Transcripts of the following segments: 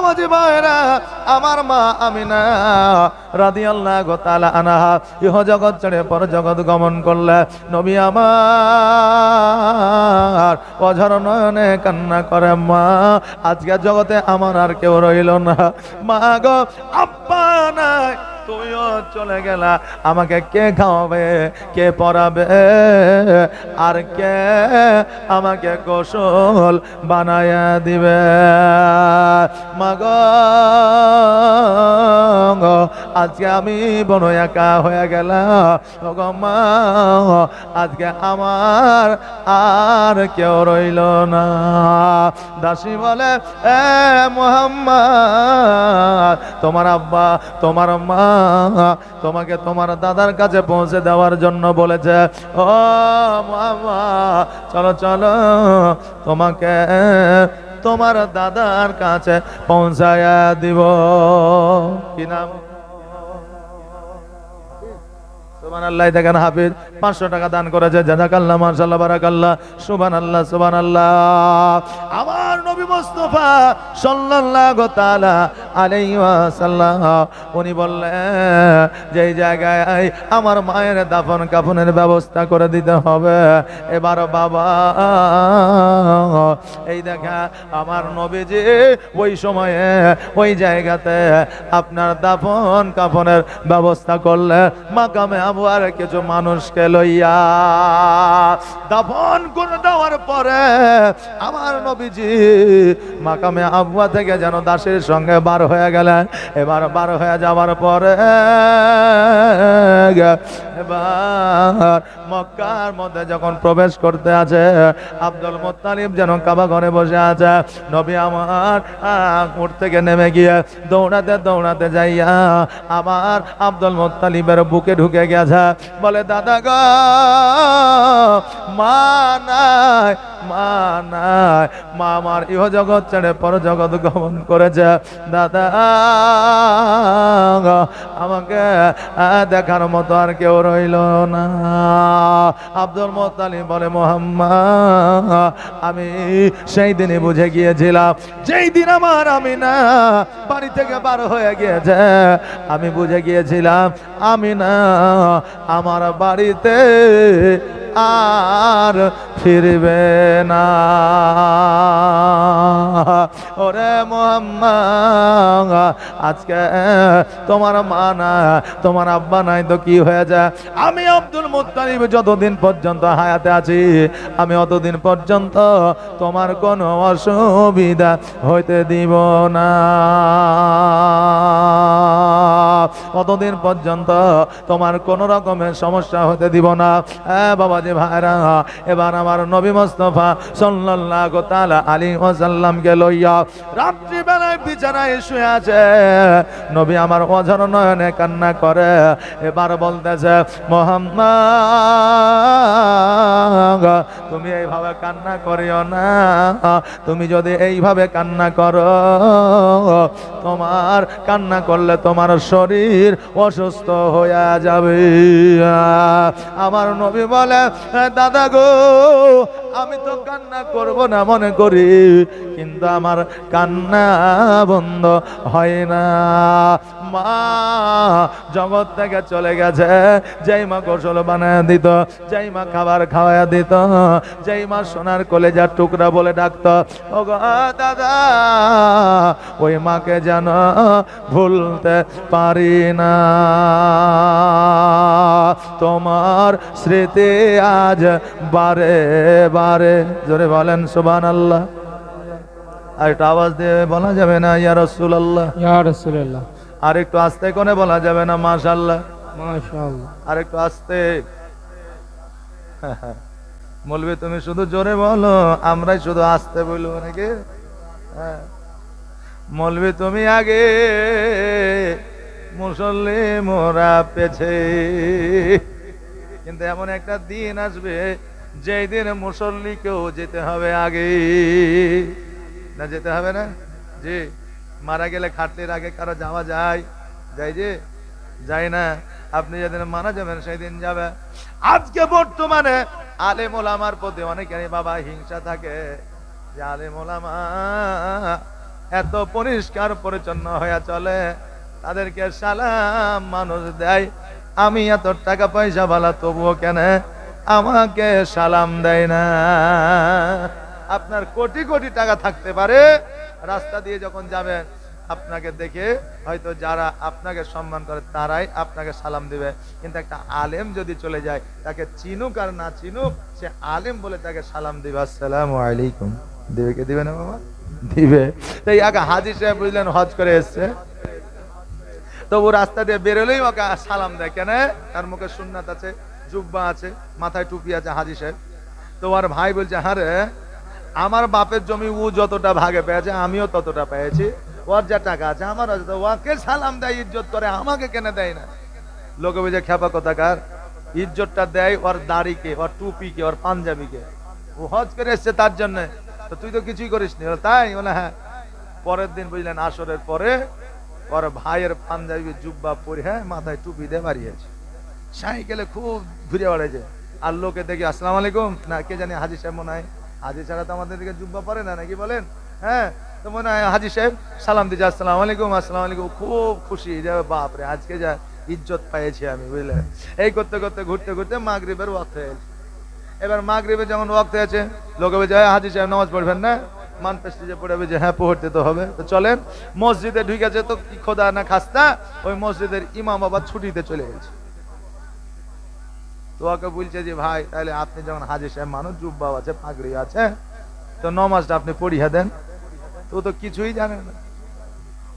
বাবাজি ভাইরা, আমার মা আমিনা রাদিয়াল্লাহু তাআলা আনহা ইহ জগৎ ছেড়ে পর জগৎ গমন করলে নবী আমার অঝর নয়নে কান্না করে, মা আজকে জগতে আমার আর কেউ রইল না, মা গো আব্বা নাই, তুইও চলে গেলা, আমাকে কে খাওয়াবে, কে পড়াবে, আর কে আমাকে গোসল বানায়া দিবে? মাগো আজকে আমি বড় একা হয়ে গেলাম গো মা, আজকে আমার আর কেউ রইল না। দাসী বলে, এ মুহাম্মদ, তোমার আব্বা তোমার মা তোমাকে তোমার দাদার কাছে পৌঁছে দেওয়ার জন্য বলেছে। ও মুহাম্মদ, চলো চলো, তোমাকে তোমার দাদার কাছে পৌঁছায়া দিব। কি নাম? সুবহানাল্লাহ। দেখেন হাফিজ 500 টাকা দান করেছে, জাযাকাল্লাহ, মাশাআল্লাহ, বারাকাল্লাহ, সুবহানাল্লাহ, সুবহানাল্লাহ। আমার নবী মুস্তাফা সাল্লাল্লাহু তাআলা আলাইহি ওয়াসাল্লাম উনি বললেন যে এই জায়গায় আমার মায়ের দাফন কাফনের ব্যবস্থা করে দিতে হবে। এবার বাবা এই দেখা আমার নবীজি ওই সময়ে ওই জায়গাতে আপনার দাফন কাফনের ব্যবস্থা করলে মাকামে আবুয়ার কিছু মানুষকে লইয়া দাফন করে দেওয়ার পরে আমার নবীজি মাকামে আবুয়া থেকে যেন দাসের সঙ্গে বার হয়ে গেলেন। এবার বার হয়ে যাওয়ার পরে এবার মক্কার মধ্যে যখন প্রবেশ করতে আছে, আব্দুল মুত্তালিব যেন কাবা ঘরে বসে আছে। নবী আমার উঠ থেকে নেমে গিয়ে দৌড়াতে দৌড়াতে যাইয়া আমার আব্দুল মুত্তালিবের বুকে ঢুকে গেছে। বলে, দাদা গো, মা নাই, মা নাই, মা আমার ইহ জগৎ ছেড়ে পর জগৎ গমন করেছে। দাদা আমাকে দেখার মতো আর কেউ রইল না। আব্দুল মুত্তালিব বলে, মুহাম্মদ, আমি সেই দিনই বুঝে গিয়েছিলাম, যেই দিন আমার আমিনা বাড়ি থেকে বার হয়ে গিয়েছে, আমি বুঝে গিয়েছিলাম আমিনা আমার বাড়িতে আর ফিরবে না। ওরে মুহাম্মদ, আজকে তোমার মা না, তোমার আব্বা নাই তো কি হয়ে যায়? আমি আব্দুল মুত্তালিব যতদিন পর্যন্ত হায়াতে আছি, আমি অতদিন পর্যন্ত তোমার কোনো অসুবিধা হইতে দিব না, অতদিন পর্যন্ত তোমার কোন রকমের সমস্যা হতে দিব না। বাবাজি ভাইরা, এবার আমার নবী মুস্তাফা সাল্লাল্লাহু তাআলা আলাইহি ওয়াসাল্লামকে লইয়া রাত্রি বেলায় বিছানায় শুয়ে আছে। নবী আমার অঝর নয়নে কান্না করে, এবার বলতেছে, মুহাম্মদ, তুমি এইভাবে কান্না করিও না, তুমি যদি এইভাবে কান্না করো, তোমার কান্না করলে তোমার শরীর অসুস্থ হয়ে যাবে। আমার নবী বলে, দাদা গো, আমি তো কান্না করব না মনে করি, কিন্তু আমার কান্না বন্ধ হয় না। মা জগৎ থেকে চলে গেছে, যেই মা গোসল বানায় দিত, যেই মা খাবার খাওয়ায় দিত, যেই মা সোনার কলেজার টুকরা বলে ডাকতো, ও গো দাদা, ওই মাকে যেন ভুলতে পারি না। তোমার স্মৃতি আজ বারে বারে, জোরে বলেন সুবহানাল্লাহ। আর একটু আওয়াজ দিয়ে বলা যাবে না ইয়া রাসূলুল্লাহ? ইয়া রাসূলুল্লাহ। আর একটু আস্তে কোনে বলা যাবে না মাশাআল্লাহ? মাশাআল্লাহ। আর একটু আস্তে। মৌলভী তুমি শুধু জোরে বলো, আমরাই শুধু আস্তে বলবো নাকি? হ্যাঁ, মৌলভী তুমি আগে, মুসল্লি মোরা পেছে। কিন্তু এমন একটা দিন আসবে যেই দিন মুসল্লিকেও যেতে হবে আগে, না যেতে হবে না? জি, মারা গেলে খাটলির আগে কারো যাওয়া যায়? যাই যে যাই না। আপনি যেদিন মারা যাবেন সেই দিন যাবে। আজকে বর্তমানে আলেম ওলামার প্রতি অনেকেরই বাবা হিংসা থাকে, যে আলেম ওলামা এত পরিষ্কার পরিচ্ছন্ন হয়ে চলে, তাদেরকে সালাম মানুষ দেয়। আমি এত টাকা পয়সা বালা, তবুও কেন আমাকে সালাম দেয় না? আপনার কোটি কোটি টাকা থাকতে পারে, রাস্তা দিয়ে যখন যাবেন আপনাকে দেখে হয়তো যারা আপনাকে সম্মান করে তারাই আপনাকে সালাম দিবে, কিন্তু একটা আলেম যদি চলে যায়, তাকে চিনুক আর না চিনুক, সে আলেম বলে তাকে সালাম দিবে, আসসালামু আলাইকুম। দিবে কে দিবে না বাবা? দিবে। তাই আগে হাজী সাহেব বুঝলেন হজ করে এসছে, তবু রাস্তা দিয়ে বেরোলেই ওকে সালাম দেয়। কেন? তার মুখে সুন্নাত আছে, জুব্বা আছে, মাথায় টুপি আছে হাজী সাহেব। তো আর ভাই বলছে, হ্যাঁ রে, আমার বাপের জমি ও যতটা ভাগে পেয়েছে আমিও ততটা পেয়েছি, ওর যা টাকা আছে আমার আছে, ওকে সালাম দেয়, ইজ্জত করে, আমাকে কেন দেয় না? লোকে বুঝে খেপা কথাকার, ইজ্জতটা দেয় ওর দাড়িকে, ওর টুপিকে, ওর পাঞ্জাবিকে। ও হজ করে এসছে তার জন্য, তো তুই তো কিছুই করিস নি। তাই বলে হ্যাঁ। পরের দিন বুঝলেন আসরের পরে ওর ভাইয়ের পাঞ্জাবি জুব্বা পরে, হ্যাঁ, মাথায় টুপি দিয়ে বাড়িয়েছে, সাইকেলে খুব ঘুরে বেড়াইছে। আর লোকে দেখি আসসালামু আলাইকুম, না কে জানি হাজী সাহেব মনে হয়, হাজী ছাড়া তো আমাদের দিকে জুব্বা পরে না, নাকি বলেন? হ্যাঁ, তো মনে হয় হাজী সাহেব সালাম দিচ্ছে, আসসালামু আলাইকুম, আসসালামু আলাইকুম। খুব খুশি যে বাপরে আজকে যা ইজ্জত পেয়েছি আমি, বুঝলেন? এই করতে করতে ঘুরতে ঘুরতে মাগরিবের ওয়াক্ত হয়েছে। এবার মাগরিবে যখন ওয়াক্ত আছে, লোকে বলছে হাজী সাহেব নামাজ পড়বেন না? মান পেস্টিজে পড়াবে যে হ্যাঁ পড়তে তো হবে। তো চলেন, মসজিদে ঢুকেছে তো কি খোদা না খাস্তা, ওই মসজিদের ইমাম আবার ছুটিতে চলে গেছে। তো ওকে বলছে যে ভাই, তাহলে আপনি যখন হাজী সাহেব মানুষ, জুব্বা আছে, পাগড়ি আছে, তো নমাজটা আপনি পড়িয়ে দেন। তো তো কিছুই জানে না,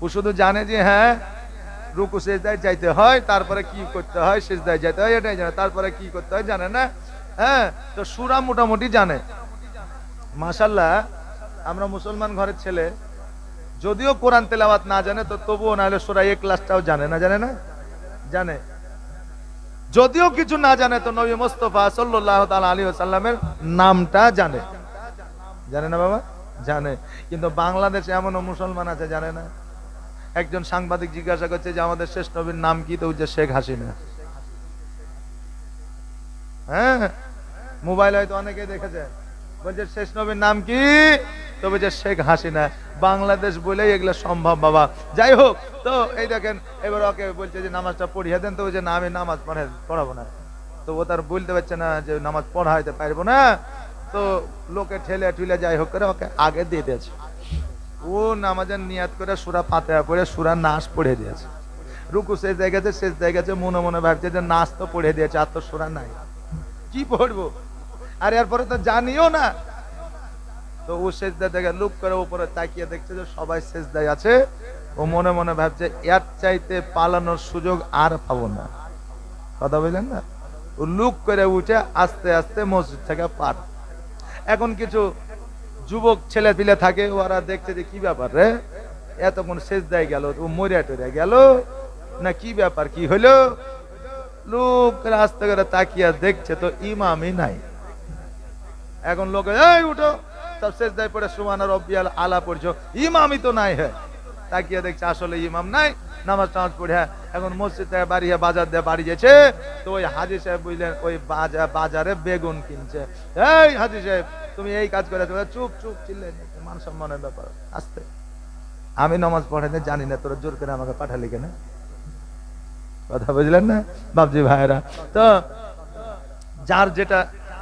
ও শুধু জানে যে হ্যাঁ রুকু সেজদায় যাইতে হয়, তারপরে কি করতে হয়, সেজদায় যাইতে হয়, এটাই জানে, তারপরে কি করতে হয় জানে না। হ্যাঁ, তো সূরা মোটামুটি জানে। মাশাআল্লাহ, আমরা মুসলমান ঘরের ছেলে, যদিও কোরআন তেলাওয়াত না জানে, তো তবুও না হলে সূরা ইখলাসটাও জানে না, জানে না? জানে। যদিও কিছু না জানে, তো নবী মুস্তাফা সাল্লাল্লাহু তাআলা আলাইহি ওয়াসাল্লামের নামটা জানে, জানে না বাবা? জানে। কিন্তু বাংলাদেশে এমনও মুসলমান আছে জানে না। একজন সাংবাদিক জিজ্ঞাসা করছে যে আমাদের শেষ নবীর নাম কি, তো যে শেখ হাসিনা। হ্যাঁ, মোবাইল হয়তো অনেকেই দেখেছে, বলছে শেষ নবীর নাম কি, তো বলছে শেখ হাসিনা। বাংলাদেশ বলেই এগুলো সম্ভব বাবা। যাই হোক, তো এই দেখেন এবার ওকে বলছে যে নামাজটা পড়িয়ে দেন, তো বলছে না আমি নামাজ পড়াবো না। তো ও তার বলতে পারছে না যে নামাজ পড়াইতে পারবো না, তো লোকে ঠেলে ঠুলে যাই হোক করে ওকে আগে দিয়ে দিয়েছে। ও নামাজের নিয়াত করে সূরা ফাতিহা পড়ে সূরা নাস পড়ে দিয়েছে। রুকু সেজদায় গেছে, সেজদায় গেছে, মনে মনে ভাবছে যে নাস তো পড়ে দিয়েছে, আর তো সূরা নাই, কি পড়বো? আর এরপরে তো জানিও না। তো ও সেজদা থেকে লুক করে উপরে তাকিয়ে দেখছে যে সবাই সেজদায় আছে। ও মনে মনে ভাবছে এর চাইতে পালানোর সুযোগ আর পাবো না। কথা বললেন না? ও লুক করে উঠে আস্তে আস্তে মসজিদ থেকে পার। এখন কিছু যুবক ছেলে পিলে থাকে, ওরা দেখছে যে কি ব্যাপার রে, এতক্ষণ সেজদায় গেল, ও মরিয়া টরিয়া গেল না, কি ব্যাপার, কি হলো? লোক আস্তে করে তাকিয়া দেখছে তো ইমামই নাই। এখন লোক এই উঠো, সব সেজদায় পড়ে সুবহান রাব্বিয়াল আলা পড়ছো, ইমামই তো নাই। হ্যাঁ, তাকিয়া দেখছে আসলে ইমাম নাই, নামাজ টামাজ পড়ে এখন মসজিদ থেকে বাড়ি বাজার দিয়ে বাড়ি গেছে। তো ওই হাজী সাহেব বুঝলেন ওই বাজারে বেগুন কিনছে। এই হাজী সাহেব তুমি এই কাজ করে, চুপ চুপ, চিল্লে মান সম্মানের ব্যাপার, আস্তে, আমি নামাজ পড়াতে জানি না, তোরা জোর করে আমাকে পাঠালি কেন? কথা বুঝলেন না বাবজি ভাইরা? তো যার যেটা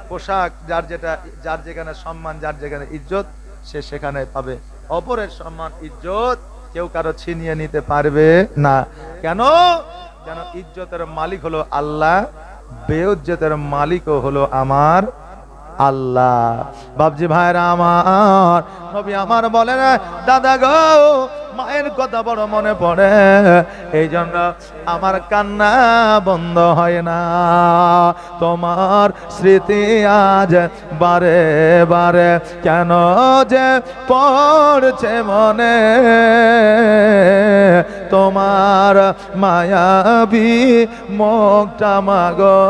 পোশাক, যার যেটা, যার যেখানে সম্মান, যার যেখানে ইজ্জত, সে সেখানে পাবে। অপরের সম্মান ইজ্জত কেউ কারো ছিনিয়ে নিতে পারবে না। কেন? যেন ইজ্জতের মালিক হলো আল্লাহ, বেইজ্জতের মালিকও হলো আমার আল্লাহ। বাবজি ভাইরা আমার, নবী আমার বলেন দাদা গো, মায়ের কথা বড় মনে পড়ে, এই জন্য আমার কান্না বন্ধ হয় না। তোমার স্মৃতি আজ বারে বারে কেন যে পড়ছে মনে, তোমার মায়াবী মুখটা মাগো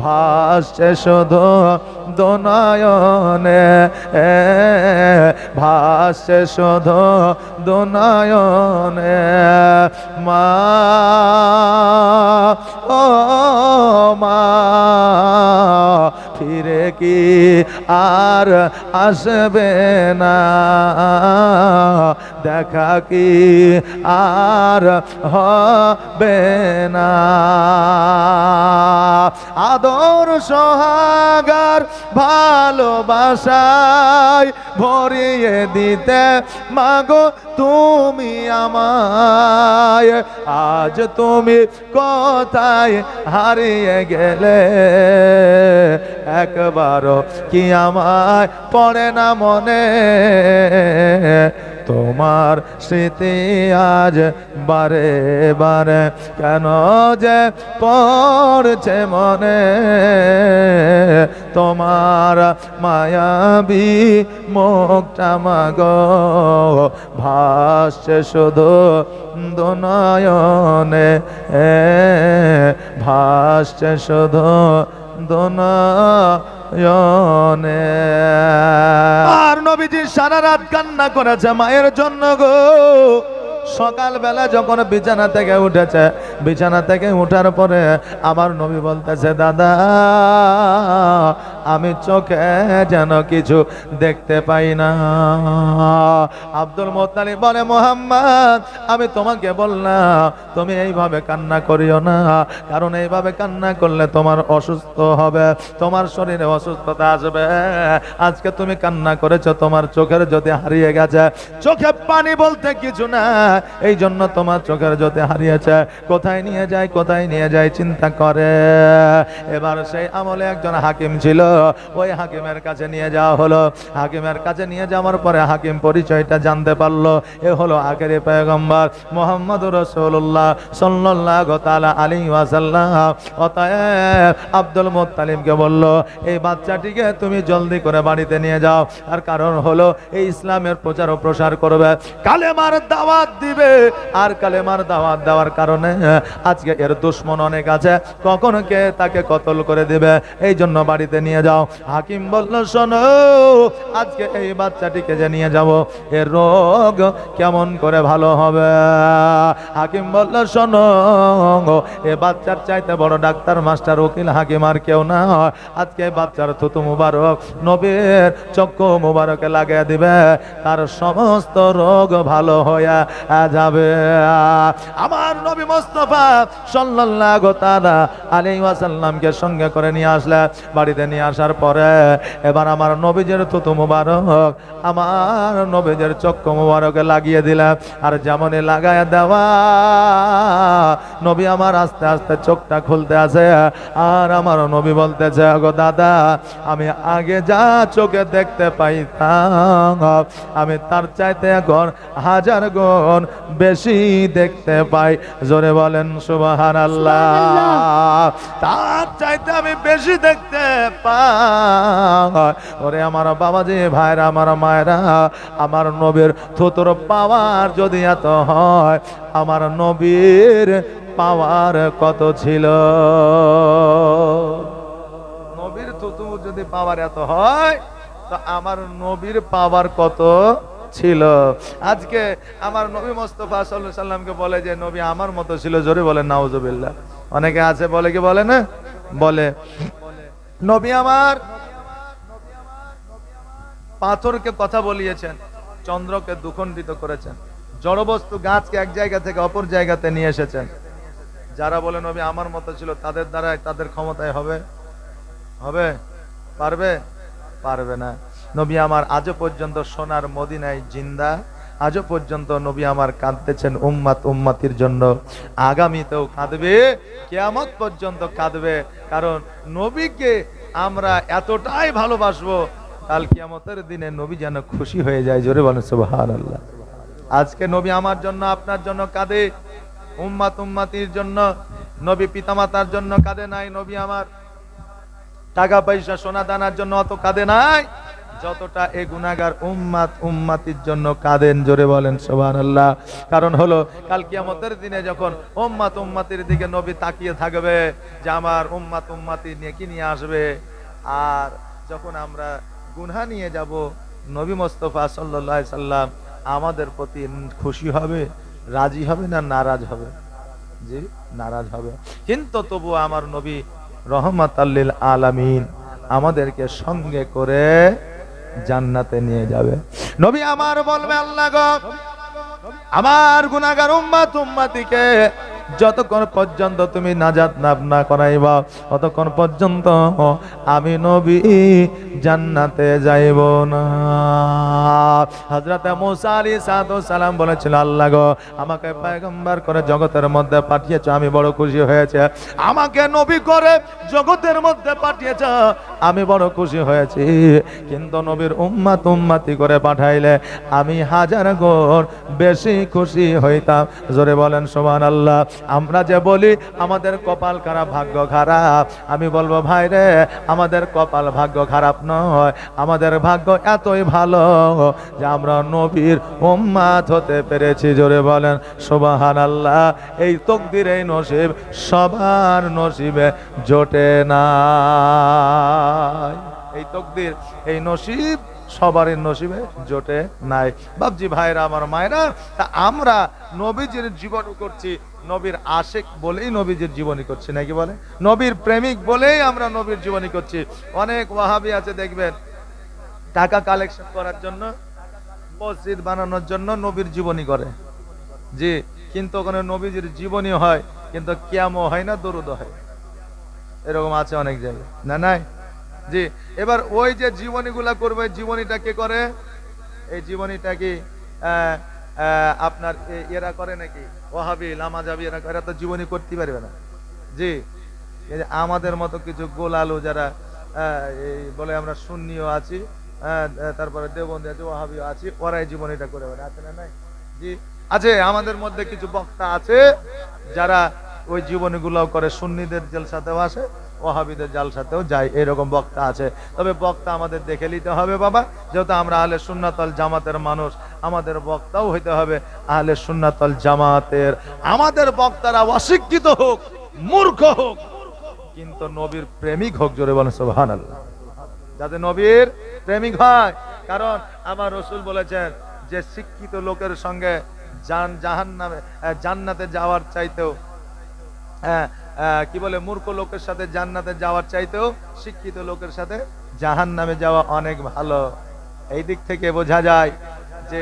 ভাসছে শুধু দোনয়নে, ভাসছে শুধু দোনয়নে। মা ও মা ফিরে কি আর আসবে না, দেখা কি আর হবে না। আদর সোহাগার ভালোবাসায় ভরিয়ে দিতে মাগো তুমি আমায়, আজ তুমি কোথায় হারিয়ে গেলে, একবারও কি আমায় পড়ে না মনে, তোমার স্মৃতি আজ বারে বারে কেন যে পড়ছে মনে, তোমার মায়াবী মুখটা মাগো ভাসছে শুধু দুনয়নে, ভাসছে শুধু দুনয়নে। আর নবীজি সারা রাত কান্না করেছে মায়ের জন্য গো। সকালবেলা যখন বিছানা থেকে উঠেছে, বিছানা থেকে উঠার পরে আমার নবী বলতেছে, দাদা আমি চোখে যেন কিছু দেখতে পাই না। আব্দুল মুত্তালিব বলে, মুহাম্মদ আমি তোমাকে বললাম তুমি এইভাবে কান্না করিও না, কারণ এইভাবে কান্না করলে তোমার অসুস্থ হবে, তোমার শরীরে অসুস্থতা আসবে। আজকে তুমি কান্না করেছো, তোমার চোখের জ্যোতি হারিয়ে গেছে, চোখে পানি বলতে কিছু না, এই জন্য তোমার চোখের জ্যোতি হারিয়েছে। কোথায় নিয়ে যায়, কোথায় নিয়ে যায় চিন্তা করে। এবার সেই আমলে একজন হাকিম ছিল, ওই হাকিমের কাছে নিয়ে যাওয়া হলো। হাকিমের কাছে নিয়ে যাওয়ার পরে হাকিম পরিচয়টা জানতে পারলো, এ হলো আখেরি পয়গম্বর মুহাম্মদুর রাসূলুল্লাহ সাল্লাল্লাহু তাআলা আলাইহি ওয়াসাল্লাম। অতএব আব্দুল মুত্তালিবকে বলল, এই বাচ্চাটিকে তুমি জলদি করে বাড়িতে নিয়ে যাও, আর কারণ হলো এই ইসলামের প্রচার ও প্রসার করবে, কালেমার দাওয়াত দিবে, আর কালেমার দাওয়াত দেওয়ার কারণে আজকে এর দুশমন অনেক আছে, কখন কে তাকে কতল করে দিবে, এই জন্য বাড়িতে নিয়ে যাও। হাকিম বলল, শোনো আজকে এই বাচ্চাটিকে যে নিয়ে যাব, এর রোগ কেমন করে ভালো হবে। হাকিম বলল, শোনো এ বাচ্চার চাইতে বড় ডাক্তার মাস্টার উকিল হাকিম আর কেউ না, আজকে বাচ্চার থুতু মুবারক নবীর চক্ষু মুবারকে লাগিয়ে দিবে, তার সমস্ত রোগ ভালো হয়ে যাবে। আমার নবী মুস্তাফা সাল্লাল্লাহু তাআলা আলাইহি ওয়াসাল্লামকে সঙ্গে করে নিয়ে আসলে, বাড়িতে নিয়ে আসার পরে এবার আমার নবীজের থুতু মুবারক আমার নবীজের চক্ষু মুবারকে লাগিয়ে দিলাম, আর যেমনই লাগায় দেওয়া নবী আমার আস্তে আস্তে চোখটা খুলতে আছে, আর আমার নবী বলতেছে, গো দাদা আমি আগে যা চোখে দেখতে পাইতাম আমি তার চাইতে এখন হাজার গুণ বেশি দেখতে পাই। জোরে বলেন সুবহানাল্লাহ। তার চাইতে আমি বেশি দেখতে পাই। ওরে আমার বাবাজি ভাইরা, আমার মায়েরা, আমার নবীর থুতুর পাওয়ার যদি এত হয়, আমার নবীর পাওয়ার কত ছিল। নবীর থুতু যদি পাওয়ার এত হয়, তো আমার নবীর পাওয়ার কত ছিল। আজকে আমার নবী মুস্তাফা সাল্লাল্লাহু আলাইহি সাল্লামকে বলে যে নবী আমার মতো ছিল, জোরে বলেন নাউজুবিল্লাহ। অনেকে আছে বলে, কি বলে না, বলে নবী আমার পাথরকে কথা বলিয়েছেন, চন্দ্রকে দুখণ্ডিত করেছেন, জড়বস্তু গাছকে এক জায়গা থেকে অপর জায়গাতে নিয়ে এসেছেন। যারা বলে নবী আমার মতো ছিল, তাদের দ্বারাই তাদের ক্ষমতায় হবে, হবে পারবে, পারবে না। নবী আমার আজও পর্যন্ত সোনার মদিনায় জিন্দা, আজও পর্যন্ত নবী আমার কাঁদতেছেন উম্মাত উম্মাতির জন্য, আগামীতেও কাঁদবে, কিয়ামত পর্যন্ত কাঁদবে। কারণ নবীকে আমরা এতটাই ভালোবাসবো, কাল কিয়ামতের দিনে নবী যেন খুশি হয়ে যায়। জোরে বলেন সুবহানাল্লাহ। আজকে নবী আমার জন্য, আপনার জন্য কাঁদে, উম্মাত উম্মাতির জন্য। নবী পিতামাতার জন্য কাঁদে নাই, নবী আমার টাকা পয়সা সোনা দানার জন্য অত কাঁদে নাই, যতটা এই গুনাহগার উম্মাত উম্মাতির জন্য কাঁদেন। জোরে বলেন সুবহানাল্লাহ। কারণ হলো কাল কিয়ামতের দিনে যখন উম্মাত উম্মাতির দিকে নবী তাকিয়ে থাকবে যে আমার উম্মাত উম্মাতি নিয়ে কি নিয়ে আসবে, আর যখন আমরা গুনাহ নিয়ে যাব, নবী মুস্তাফা সাল্লাল্লাহু আলাইহি সাল্লাম আমাদের প্রতি খুশি হবে, রাজি হবে না নারাজ হবে? জি নারাজ হবে। কিন্তু তবু আমার নবী রহমাতাল লিল আলামিন, আমাদেরকে সঙ্গে করে জান্নাতে নিয়ে যাবে। নবী আমার বলবে, আল্লাহ গো, আমার গুনাহগার উম্মতিকে যতক্ষণ পর্যন্ত তুমি নাজাত না করাইবা ততক্ষণ পর্যন্ত আমি নবী জান্নাতে যাইব না। হযরত মুসা আলাইহিস সালাম বলেছিল, আল্লাহ গো, আমাকে পয়গম্বর করে জগতের মধ্যে পাঠিয়েছো, আমি বড় খুশি হয়েছে। আমাকে নবী করে জগতের মধ্যে পাঠিয়েছো, আমি বড় খুশি হয়েছি। কিন্তু নবীর উম্মতি করে পাঠাইলে আমি হাজার গুণ বেশি খুশি হইতাম। জোরে বলেন সুবহানাল্লাহ। আমরা যে বলি আমাদের কপাল খারাপ, ভাগ্য খারাপ, আমি বলবো ভাই রে, আমাদের কপাল ভাগ্য খারাপ নয়, আমাদের ভাগ্য এতই ভালো যে আমরা নবীর উম্মত হতে পেরেছি। জোরে বলেন সুবহানাল্লাহ। এই তকদির, এই নসিব সবার নসিবে জোটে না। এই তকদির, এই নসিব সবারই নসিবে জোটে নাই। বাপজি, ভাইরা, আমার মায়েরা, তা আমরা নবীজির জীবন করছি, নবীর আশিক বলেই নবীজির জীবনী করছি, নাকি বলে? নবীর প্রেমিক বলেই আমরা নবীর জীবনী করছি। অনেক ওয়াহাবি আছে দেখবেন, টাকা কালেকশন করার জন্য, মসজিদ বানানোর জন্য নবীর জীবনী করে, জি, কিন্তু ওখানে নবীজির জীবনী হয় কিন্তু কিয়ামও হয় না, দরুদ হয়। এরকম আছে অনেক জায়গায়, না নাই? জি। এবার ওই যে জীবনীগুলা করবে, জীবনীটা কে করে? এই জীবনীটা কি আপনার এরা করে নাকি? ওয়াহাবি, লামাজাবি, এরা তো জীবনী করতে পারবে না। জি। এই যে আমাদের মতো কিছু গোলালু যারা এই বলে আমরা সুন্নিও আছি, তারপরে দেওবন্দি আছে, ওয়াহাবিও আছি, ওরাই জীবনীটা করে বেড়ে, আছে না নাই? জি, আছে। আমাদের মধ্যে কিছু বক্তা আছে যারা ওই জীবনীগুলো করে, সুন্নিদের জলসাতেও আসে, ওয়াহাবিদের জালসাতেও যায়, এরকম বক্তা আছে। তবে বক্তা আমাদের দেখে নিতে হবে বাবা, যেহেতু আমরা আহলে সুন্নাত ওয়াল জামাতের মানুষ, আমাদের বক্তাও হইতে হবে আহলে সুন্নাত ওয়াল জামাতের। আমাদের বক্তারা অশিক্ষিত হোক, মূর্খ হোক, কিন্তু নবীর প্রেমিক হোক। জোরে বলেন সুবহানাল্লাহ। যাতে নবীর প্রেমিক হয়। কারণ আমার রাসূল বলেছেন যে শিক্ষিত লোকের সঙ্গে জাহান্নামে জান্নাতে যাওয়ার চাইতেও, কি বলে, মূর্খ লোকের সাথে জান্নাতে যাওয়ার চাইতেও শিক্ষিত লোকের সাথে জাহান্নামে যাওয়া অনেক ভালো। এই দিক থেকে বোঝা যায় যে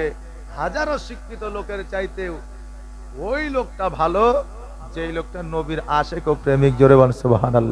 হাজারো শিক্ষিত লোকের চাইতেও ওই লোকটা ভালো যেই লোকটা নবীর আশিক ও প্রেমিক। জোরে বলেন সুবহানাল্লাহ।